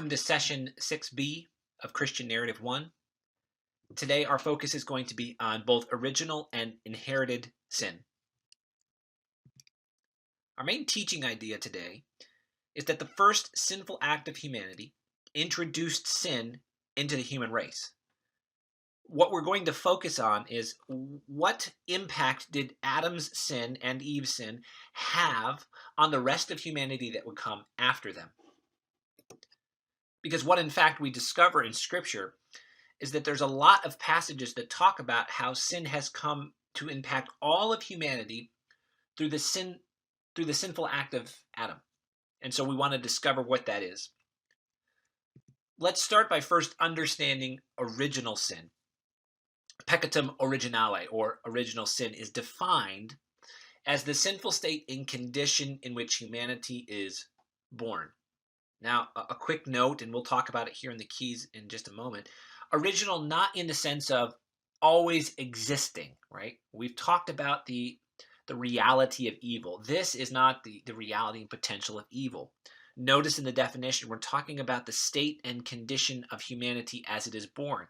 Welcome to session 6B of Christian Narrative 1. Today, our focus is going to be on both original and inherited sin. Our main teaching idea today is that the first sinful act of humanity introduced sin into the human race. What we're going to focus on is what impact did Adam's sin and Eve's sin have on the rest of humanity that would come after them? Because what in fact we discover in Scripture is that there's a lot of passages that talk about how sin has come to impact all of humanity through the sinful act of Adam. And so we want to discover what that is. Let's start by first understanding original sin. Peccatum originale, or original sin, is defined as the sinful state in condition in which humanity is born. Now, a quick note, and we'll talk about it here in the keys in just a moment. Original, not in the sense of always existing, right? We've talked about the reality of evil. This is not the reality and potential of evil. Notice in the definition, we're talking about the state and condition of humanity as it is born.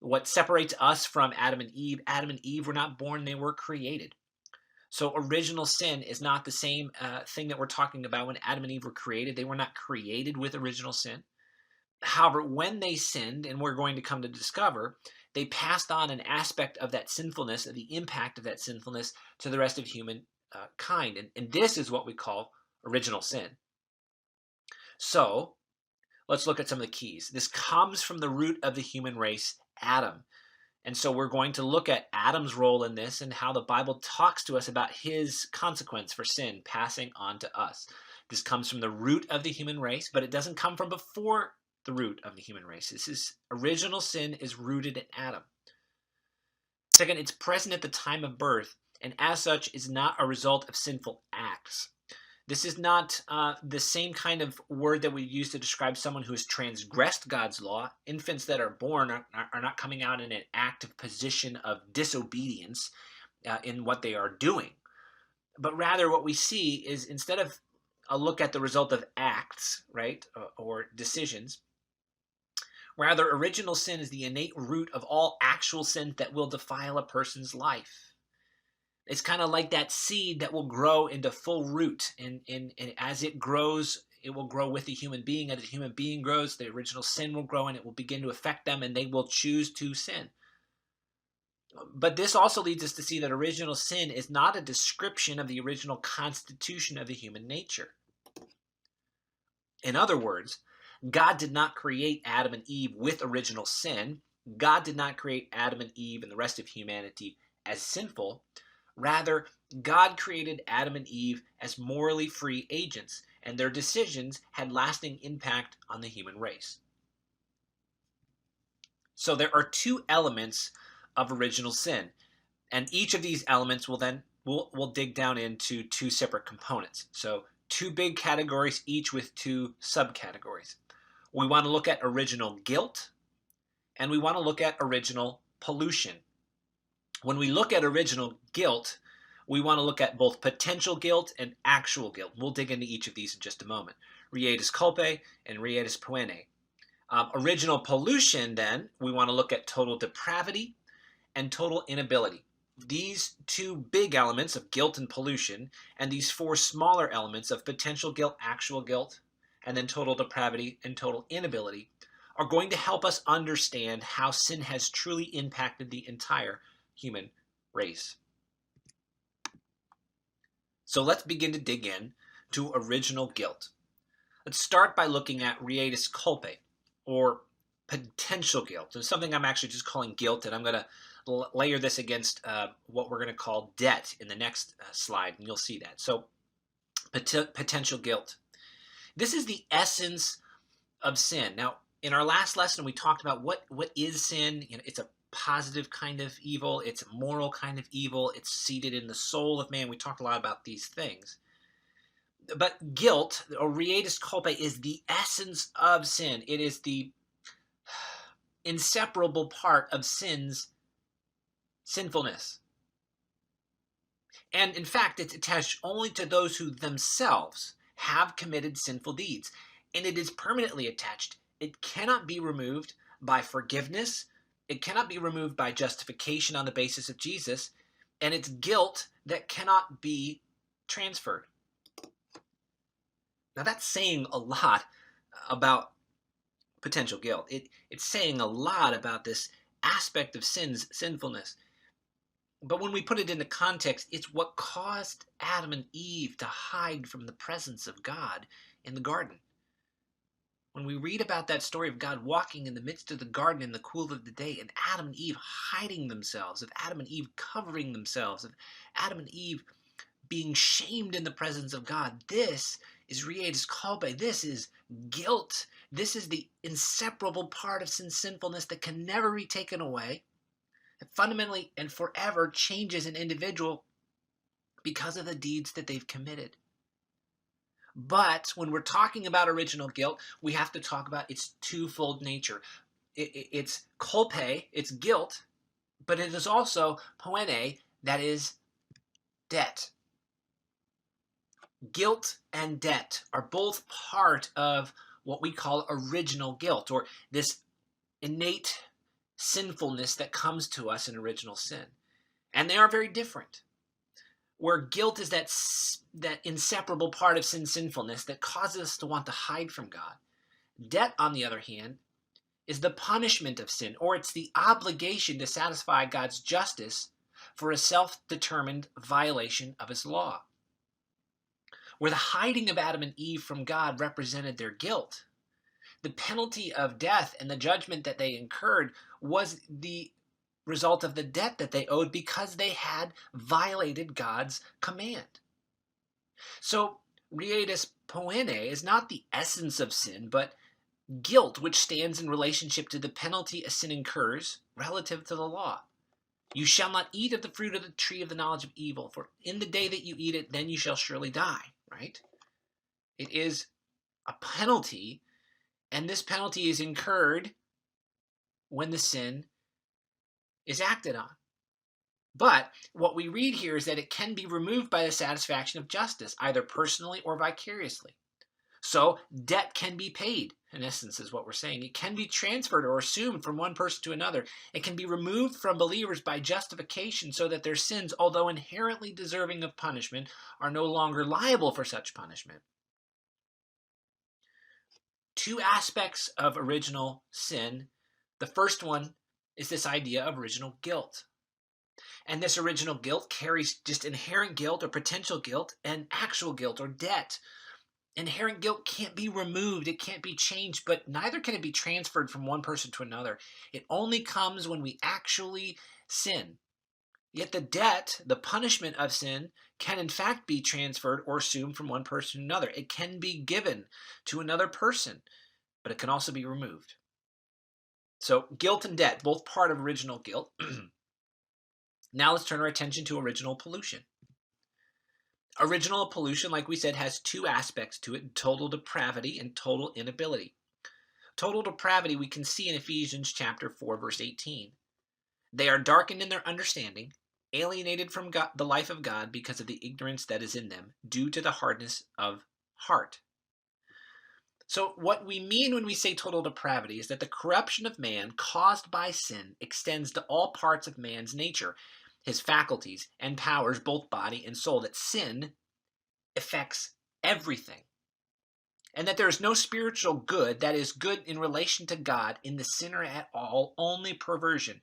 What separates us from Adam and Eve were not born, they were created. So original sin is not the same thing that we're talking about when Adam and Eve were created. They were not created with original sin. However, when they sinned, and we're going to come to discover, they passed on an aspect of that sinfulness, of the impact of that sinfulness, to the rest of human kind. And this is what we call original sin. So let's look at some of the keys. This comes from the root of the human race, Adam. And so we're going to look at Adam's role in this and how the Bible talks to us about his consequence for sin passing on to us. This comes from the root of the human race, but it doesn't come from before the root of the human race. This is original sin is rooted in Adam. Second, it's present at the time of birth, and as such is not a result of sinful acts. This is not the same kind of word that we use to describe someone who has transgressed God's law. Infants that are born are not coming out in an active position of disobedience in what they are doing. But rather what we see is, instead of a look at the result of acts, right, or decisions, rather original sin is the innate root of all actual sin that will defile a person's life. It's kind of like that seed that will grow into full root. And as it grows, it will grow with the human being. As the human being grows, the original sin will grow and it will begin to affect them, and they will choose to sin. But this also leads us to see that original sin is not a description of the original constitution of the human nature. In other words, God did not create Adam and Eve with original sin. God did not create Adam and Eve and the rest of humanity as sinful. Rather, God created Adam and Eve as morally free agents, and their decisions had lasting impact on the human race. So there are two elements of original sin, and each of these elements will dig down into two separate components. So two big categories, each with two subcategories. We want to look at original guilt, and we want to look at original pollution. When we look at original guilt, we want to look at both potential guilt and actual guilt. We'll dig into each of these in just a moment. Rietus culpae and rietus poenae. Original pollution, then, we want to look at total depravity and total inability. These two big elements of guilt and pollution, and these four smaller elements of potential guilt, actual guilt, and then total depravity and total inability, are going to help us understand how sin has truly impacted the entire human race. So let's begin to dig in to original guilt. Let's start by looking at rietus culpae, or potential guilt. There's something I'm actually just calling guilt, and I'm going to layer this against what we're going to call debt in the next slide, and you'll see that. So potential guilt. This is the essence of sin. Now, in our last lesson, we talked about what is sin. It's a positive kind of evil. It's a moral kind of evil. It's seated in the soul of man. We talked a lot about these things. But guilt, or rietus culpae, is the essence of sin. It is the inseparable part of sin's sinfulness. And in fact, it's attached only to those who themselves have committed sinful deeds. and it is permanently attached. It cannot be removed by forgiveness. It cannot be removed by justification on the basis of Jesus, and it's guilt that cannot be transferred. Now that's saying a lot about potential guilt. It's saying a lot about this aspect of sinfulness. But when we put it into context, it's what caused Adam and Eve to hide from the presence of God in the garden. When we read about that story of God walking in the midst of the garden in the cool of the day, and Adam and Eve hiding themselves, of Adam and Eve covering themselves, of Adam and Eve being shamed in the presence of God, this is Rieda's Kalbe. This is guilt. This is the inseparable part of sinfulness that can never be taken away. It fundamentally and forever changes an individual because of the deeds that they've committed. But when we're talking about original guilt, we have to talk about its twofold nature. It's kolpe, it's guilt, but it is also poene, that is debt. Guilt and debt are both part of what we call original guilt, or this innate sinfulness that comes to us in original sin. And they are very different. Where guilt is that inseparable part of sinfulness that causes us to want to hide from God. Debt, on the other hand, is the punishment of sin, or it's the obligation to satisfy God's justice for a self-determined violation of his law. Where the hiding of Adam and Eve from God represented their guilt, the penalty of death and the judgment that they incurred was the result of the debt that they owed because they had violated God's command. So, Rieda's poene is not the essence of sin, but guilt, which stands in relationship to the penalty a sin incurs relative to the law. You shall not eat of the fruit of the tree of the knowledge of evil, for in the day that you eat it, then you shall surely die, right? It is a penalty, and this penalty is incurred when the sin is acted on. But what we read here is that it can be removed by the satisfaction of justice, either personally or vicariously. So debt can be paid, in essence, is what we're saying. It can be transferred or assumed from one person to another. It can be removed from believers by justification so that their sins, although inherently deserving of punishment, are no longer liable for such punishment. Two aspects of original sin. The first one is this idea of original guilt. And this original guilt carries just inherent guilt or potential guilt and actual guilt or debt. Inherent guilt can't be removed, it can't be changed, but neither can it be transferred from one person to another. It only comes when we actually sin. Yet the debt, the punishment of sin, can in fact be transferred or assumed from one person to another. It can be given to another person, but it can also be removed. So guilt and debt, both part of original guilt. Now let's turn our attention to original pollution. Original pollution, like we said, has two aspects to it: total depravity and total inability. Total depravity we can see in Ephesians chapter 4, verse 18. They are darkened in their understanding, alienated from God, the life of God because of the ignorance that is in them, due to the hardness of heart. So what we mean when we say total depravity is that the corruption of man caused by sin extends to all parts of man's nature, his faculties and powers, both body and soul, that sin affects everything. And that there is no spiritual good that is good in relation to God in the sinner at all, only perversion.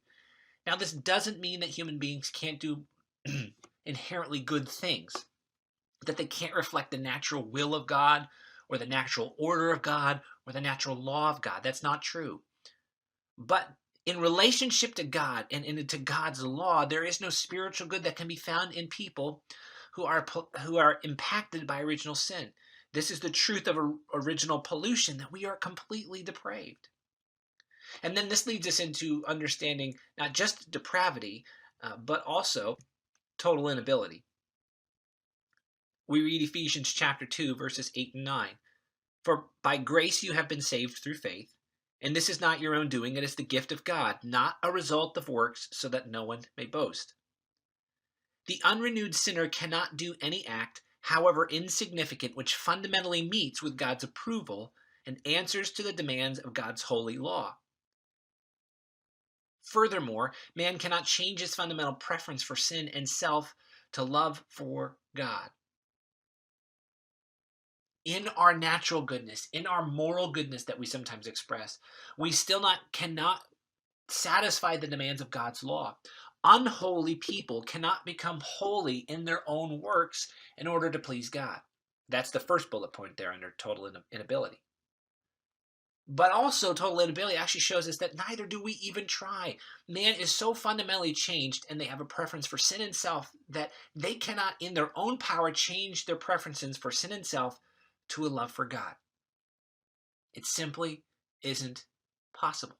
Now, this doesn't mean that human beings can't do inherently good things, that they can't reflect the natural will of God or the natural order of God or the natural law of God. That's not true. But in relationship to God and to God's law, there is no spiritual good that can be found in people who are impacted by original sin. This is the truth of original pollution, that we are completely depraved. And then this leads us into understanding not just depravity, but also total inability. We read Ephesians chapter 2, verses 8 and 9. For by grace you have been saved through faith, and this is not your own doing, it is the gift of God, not a result of works, so that no one may boast. The unrenewed sinner cannot do any act, however insignificant, which fundamentally meets with God's approval and answers to the demands of God's holy law. Furthermore, man cannot change his fundamental preference for sin and self to love for God. In our natural goodness, in our moral goodness that we sometimes express, we still cannot satisfy the demands of God's law. Unholy people cannot become holy in their own works in order to please God. That's the first bullet point there under total inability. But also, total inability actually shows us that neither do we even try. Man is so fundamentally changed, and they have a preference for sin and self, that they cannot, in their own power, change their preferences for sin and self to a love for God. It simply isn't possible.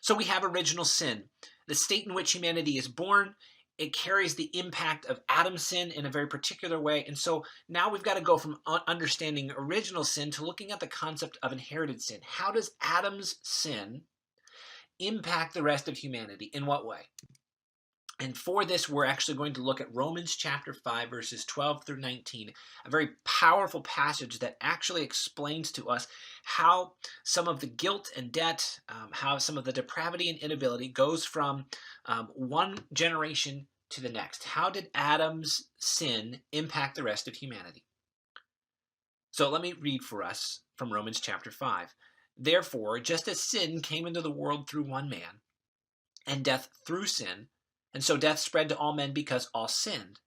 So we have original sin, the state in which humanity is born. It carries the impact of Adam's sin in a very particular way. And so now we've got to go from understanding original sin to looking at the concept of inherited sin. How does Adam's sin impact the rest of humanity? In what way? And for this, we're actually going to look at Romans chapter 5, verses 12 through 19, a very powerful passage that actually explains to us how some of the guilt and debt, how some of the depravity and inability goes from one generation to the next. How did Adam's sin impact the rest of humanity? So let me read for us from Romans chapter 5. Therefore, just as sin came into the world through one man, and death through sin, and so death spread to all men because all sinned.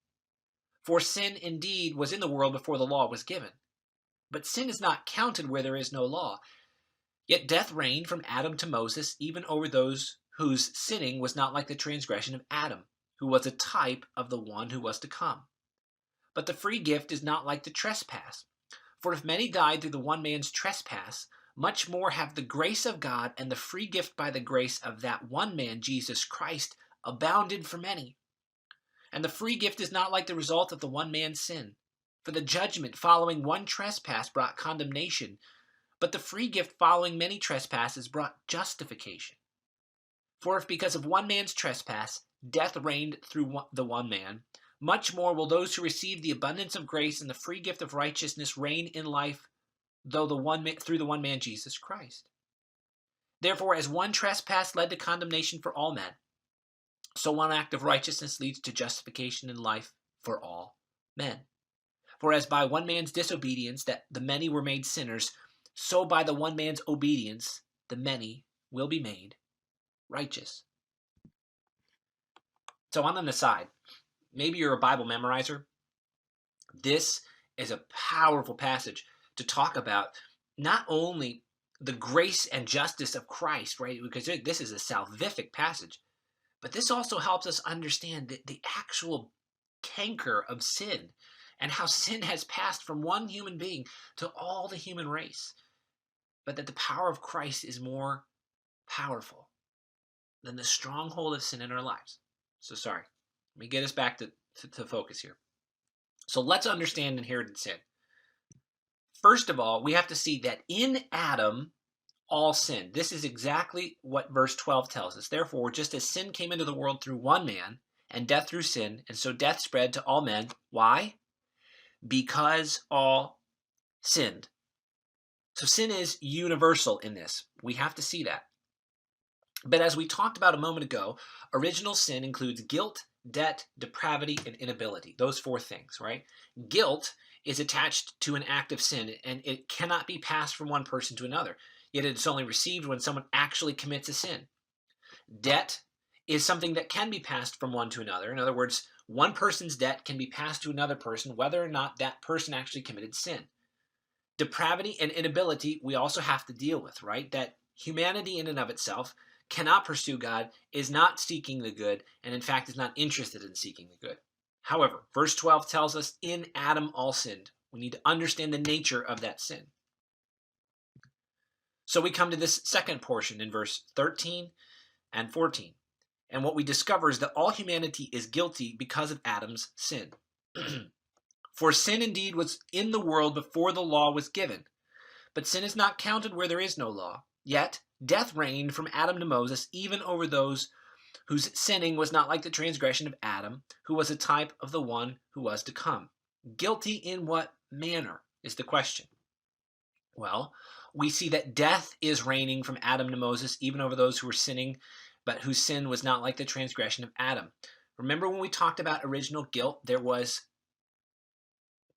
For sin indeed was in the world before the law was given. But sin is not counted where there is no law. Yet death reigned from Adam to Moses, even over those whose sinning was not like the transgression of Adam, who was a type of the one who was to come. But the free gift is not like the trespass. For if many died through the one man's trespass, much more have the grace of God and the free gift by the grace of that one man, Jesus Christ, abounded for many. And the free gift is not like the result of the one man's sin. For the judgment following one trespass brought condemnation, but the free gift following many trespasses brought justification. For if because of one man's trespass death reigned through the one man, much more will those who receive the abundance of grace and the free gift of righteousness reign in life through the one man, Jesus Christ. Therefore, as one trespass led to condemnation for all men, so one act of righteousness leads to justification in life for all men. For as by one man's disobedience that the many were made sinners, so by the one man's obedience the many will be made righteous. So on an aside, maybe you're a Bible memorizer. This is a powerful passage to talk about not only the grace and justice of Christ, right? Because this is a salvific passage. But this also helps us understand the actual canker of sin and how sin has passed from one human being to all the human race. But that the power of Christ is more powerful than the stronghold of sin in our lives. So sorry, let me get us back to focus here. So let's understand inherited sin. First of all, we have to see that in Adam, all sin. This is exactly what verse 12 tells us. Therefore, just as sin came into the world through one man, and death through sin, and so death spread to all men. Why? Because all sinned. So sin is universal in this. We have to see that. But as we talked about a moment ago, original sin includes guilt, debt, depravity, and inability. Those four things, right? Guilt is attached to an act of sin, and it cannot be passed from one person to another. Yet it's only received when someone actually commits a sin. Debt is something that can be passed from one to another. In other words, one person's debt can be passed to another person whether or not that person actually committed sin. Depravity and inability we also have to deal with, right? That humanity in and of itself cannot pursue God, is not seeking the good, and in fact is not interested in seeking the good. However, verse 12 tells us in Adam all sinned. We need to understand the nature of that sin. So we come to this second portion in verse 13 and 14. And what we discover is that all humanity is guilty because of Adam's sin. For sin indeed was in the world before the law was given. But sin is not counted where there is no law. Yet death reigned from Adam to Moses, even over those whose sinning was not like the transgression of Adam, who was a type of the one who was to come. Guilty in what manner is the question. Well, we see that death is reigning from Adam to Moses, even over those who were sinning, but whose sin was not like the transgression of Adam. Remember when we talked about original guilt, there was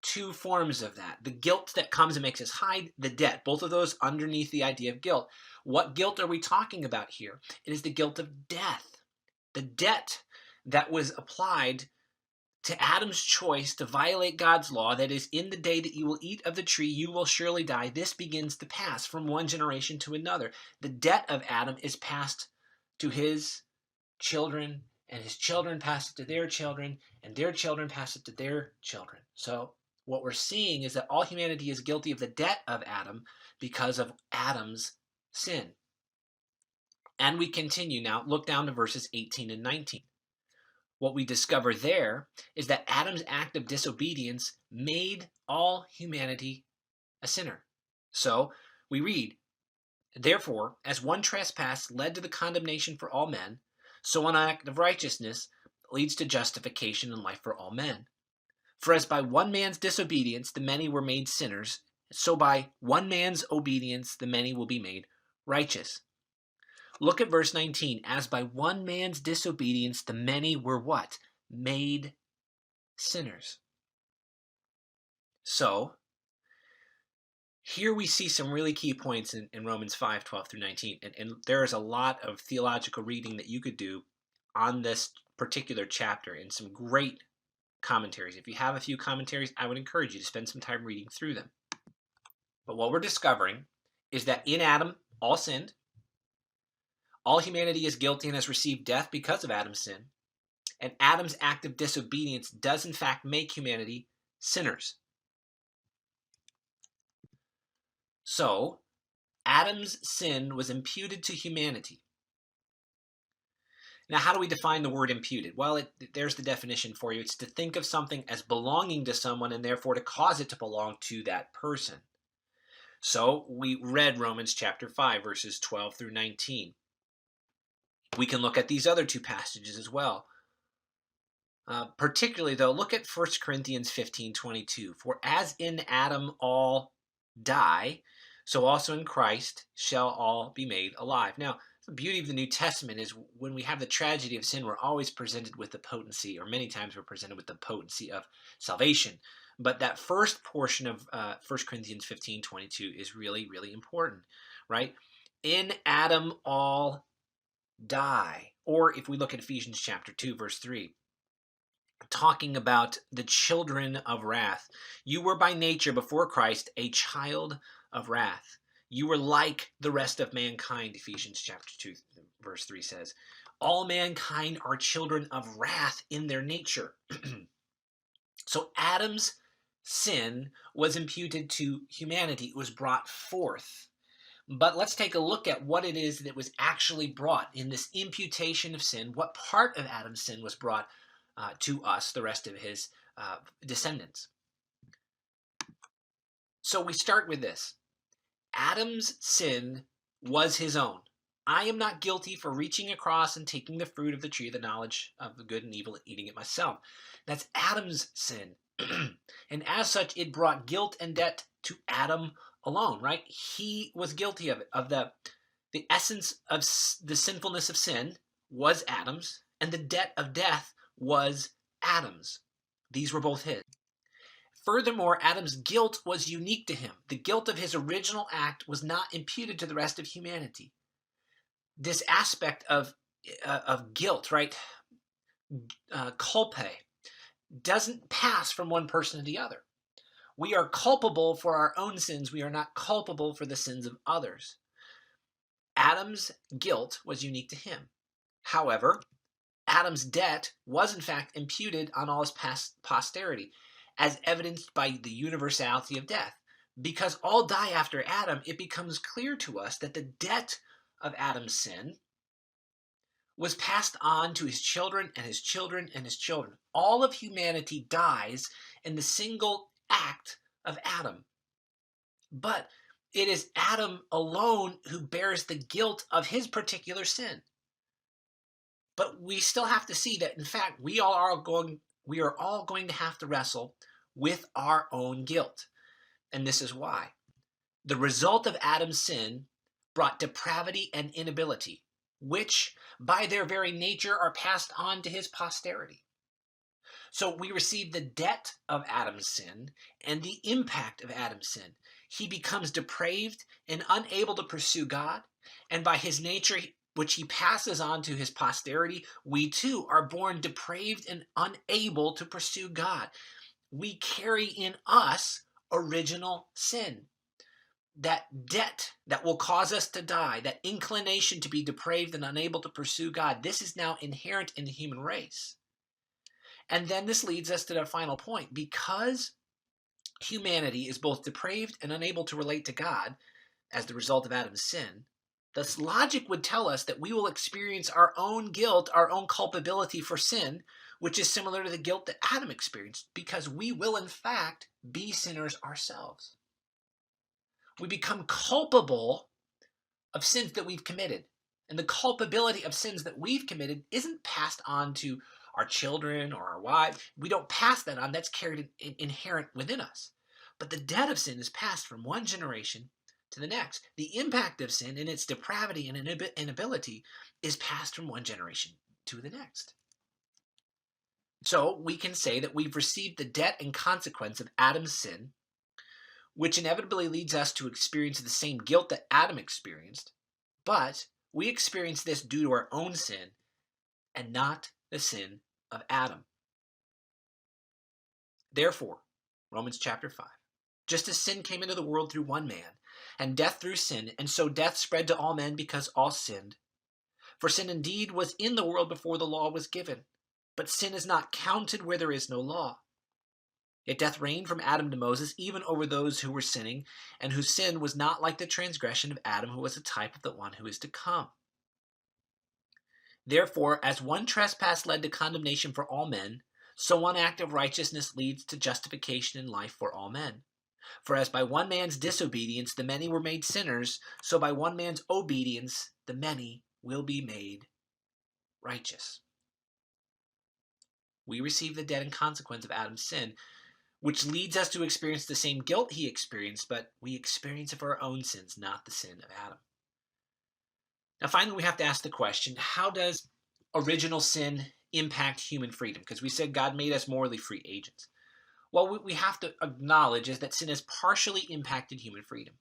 two forms of that. The guilt that comes and makes us hide, the debt. Both of those underneath the idea of guilt. What guilt are we talking about here? It is the guilt of death. The debt that was applied to Adam's choice to violate God's law, that is, in the day that you will eat of the tree, you will surely die. This begins to pass from one generation to another. The debt of Adam is passed to his children, and his children pass it to their children, and their children pass it to their children. So what we're seeing is that all humanity is guilty of the debt of Adam because of Adam's sin. And we continue now. Look down to verses 18 and 19. What we discover there is that Adam's act of disobedience made all humanity a sinner. So we read, therefore, as one trespass led to the condemnation for all men, so an act of righteousness leads to justification and life for all men. For as by one man's disobedience the many were made sinners, so by one man's obedience the many will be made righteous. Look at verse 19. As by one man's disobedience the many were what? Made sinners. So, here we see some really key points in Romans 5, 12 through 19. And there is a lot of theological reading that you could do on this particular chapter and some great commentaries. If you have a few commentaries, I would encourage you to spend some time reading through them. But what we're discovering is that in Adam, all sinned. All humanity is guilty and has received death because of Adam's sin. And Adam's act of disobedience does in fact make humanity sinners. So, Adam's sin was imputed to humanity. Now, how do we define the word imputed? Well, there's the definition for you. It's to think of something as belonging to someone and therefore to cause it to belong to that person. So, we read Romans chapter 5, verses 12 through 19. We can look at these other two passages as well. Particularly, though, look at 1 Corinthians 15:22. For as in Adam all die, so also in Christ shall all be made alive. Now, the beauty of the New Testament is when we have the tragedy of sin, we're always presented with the potency, or many times we're presented with the potency of salvation. But that first portion of 1 Corinthians 15:22 is really, really important, right? In Adam all die. Or if we look at Ephesians chapter 2, verse 3, talking about the children of wrath. You were by nature before Christ a child of wrath. You were like the rest of mankind, Ephesians chapter 2, verse 3 says. All mankind are children of wrath in their nature. So Adam's sin was imputed to humanity. It was brought forth. But let's take a look at what it is that was actually brought in this imputation of sin. What part of Adam's sin was brought to us, the rest of his descendants? So we start with this. Adam's sin was his own. I am not guilty for reaching across and taking the fruit of the tree of the knowledge of the good and evil and eating it myself. That's Adam's sin. And as such, it brought guilt and debt to Adam alone, right? He was guilty of it. Of the essence of the sinfulness of sin was Adam's, and the debt of death was Adam's. These were both his. Furthermore, Adam's guilt was unique to him. The guilt of his original act was not imputed to the rest of humanity. This aspect of guilt, right? Culpa, doesn't pass from one person to the other. We are culpable for our own sins. We are not culpable for the sins of others. Adam's guilt was unique to him. However, Adam's debt was in fact imputed on all his posterity, as evidenced by the universality of death. Because all die after Adam, it becomes clear to us that the debt of Adam's sin was passed on to his children and his children and his children. All of humanity dies in the single act of Adam. But it is Adam alone who bears the guilt of his particular sin. But we still have to see that, in fact, we are all going to have to wrestle with our own guilt. And this is why. The result of Adam's sin brought depravity and inability, which by their very nature are passed on to his posterity. So we receive the debt of Adam's sin and the impact of Adam's sin. He becomes depraved and unable to pursue God, and by his nature, which he passes on to his posterity, we too are born depraved and unable to pursue God. We carry in us original sin. That debt that will cause us to die, that inclination to be depraved and unable to pursue God, this is now inherent in the human race. And then this leads us to the final point. Because humanity is both depraved and unable to relate to God as the result of Adam's sin, this logic would tell us that we will experience our own guilt, our own culpability for sin, which is similar to the guilt that Adam experienced, because we will in fact be sinners ourselves. We become culpable of sins that we've committed. And the culpability of sins that we've committed isn't passed on to our children or our wives. We don't pass that on. That's carried inherent within us. But the debt of sin is passed from one generation to the next. The impact of sin and its depravity and inability is passed from one generation to the next. So we can say that we've received the debt and consequence of Adam's sin, which inevitably leads us to experience the same guilt that Adam experienced, but we experience this due to our own sin and not the sin of Adam. Therefore, Romans chapter 5, just as sin came into the world through one man, and death through sin, and so death spread to all men because all sinned. For sin indeed was in the world before the law was given, but sin is not counted where there is no law. Yet death reigned from Adam to Moses, even over those who were sinning, and whose sin was not like the transgression of Adam, who was a type of the one who is to come. Therefore, as one trespass led to condemnation for all men, so one act of righteousness leads to justification in life for all men. For as by one man's disobedience the many were made sinners, so by one man's obedience the many will be made righteous. We receive the debt and consequence of Adam's sin, which leads us to experience the same guilt he experienced, but we experience it for our own sins, not the sin of Adam. Now, finally, we have to ask the question, how does original sin impact human freedom? Because we said God made us morally free agents. Well, what we have to acknowledge is that sin has partially impacted human freedom.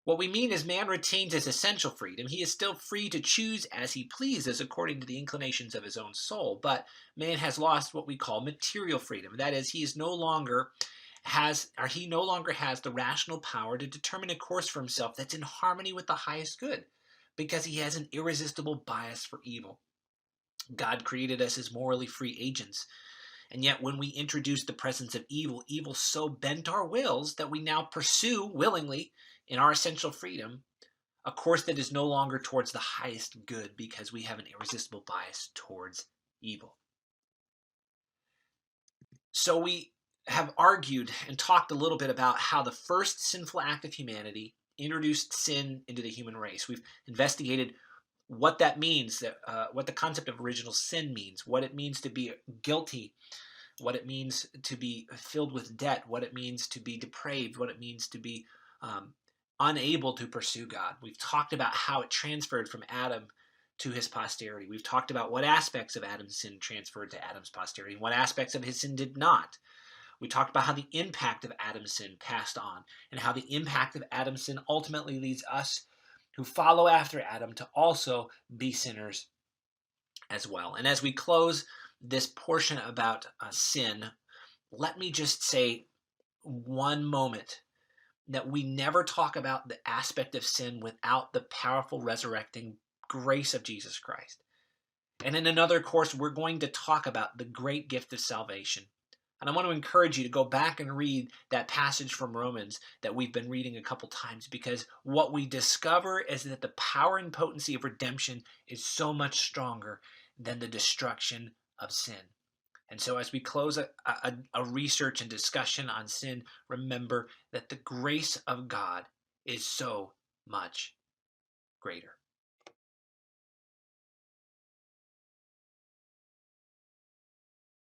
What we mean is man retains his essential freedom. He is still free to choose as he pleases according to the inclinations of his own soul, but man has lost what we call material freedom. That is, he no longer has the rational power to determine a course for himself that's in harmony with the highest good, because he has an irresistible bias for evil. God created us as morally free agents, and yet when we introduce the presence of evil, evil so bent our wills that we now pursue willingly, in our essential freedom, a course that is no longer towards the highest good because we have an irresistible bias towards evil. So we have argued and talked a little bit about how the first sinful act of humanity introduced sin into the human race. We've investigated what that means, what the concept of original sin means, what it means to be guilty, what it means to be filled with debt, what it means to be depraved, what it means to be unable to pursue God. We've talked about how it transferred from Adam to his posterity. We've talked about what aspects of Adam's sin transferred to Adam's posterity and what aspects of his sin did not. We talked about how the impact of Adam's sin passed on and how the impact of Adam's sin ultimately leads us who follow after Adam to also be sinners as well. And as we close this portion about sin, let me just say one moment that we never talk about the aspect of sin without the powerful resurrecting grace of Jesus Christ. And in another course, we're going to talk about the great gift of salvation. And I want to encourage you to go back and read that passage from Romans that we've been reading a couple times, because what we discover is that the power and potency of redemption is so much stronger than the destruction of sin. And so as we close a research and discussion on sin, remember that the grace of God is so much greater.